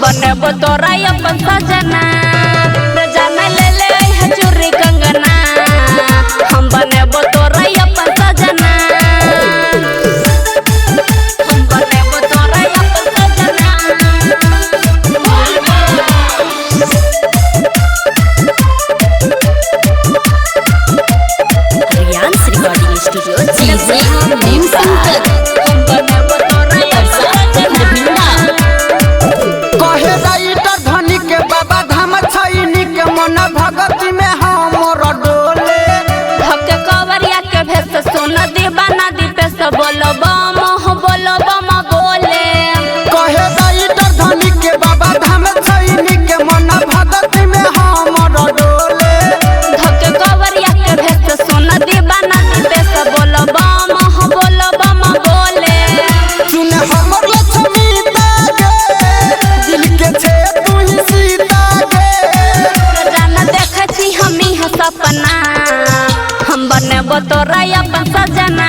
बनबो तोरा अपन सजना जाना ले ले है चूरी कंगना हम बनबो तोरा अपन सजना हम बनबो तोरा अपन सजना रियांस रिकॉर्डिंग स्टूडियो चीज़े नीम संकट हम बनबो तोरा अपन सजना बाबा धाम छैनी के मन भगती में हमर डोले धके कवरिया के भेस सोना दीवाना दीपे से बोलो बम बोले कहे राइटर धनी के बाबा धाम छैनी के मन भगती में हमर डोले धके कवरिया के भेस सोना दीवाना दीपे से बोलो बम बोले सुने हमर लक्ष्मी तागे दिल के छे तू ही सीता सपना हम बनबो तोरा अपन सजना।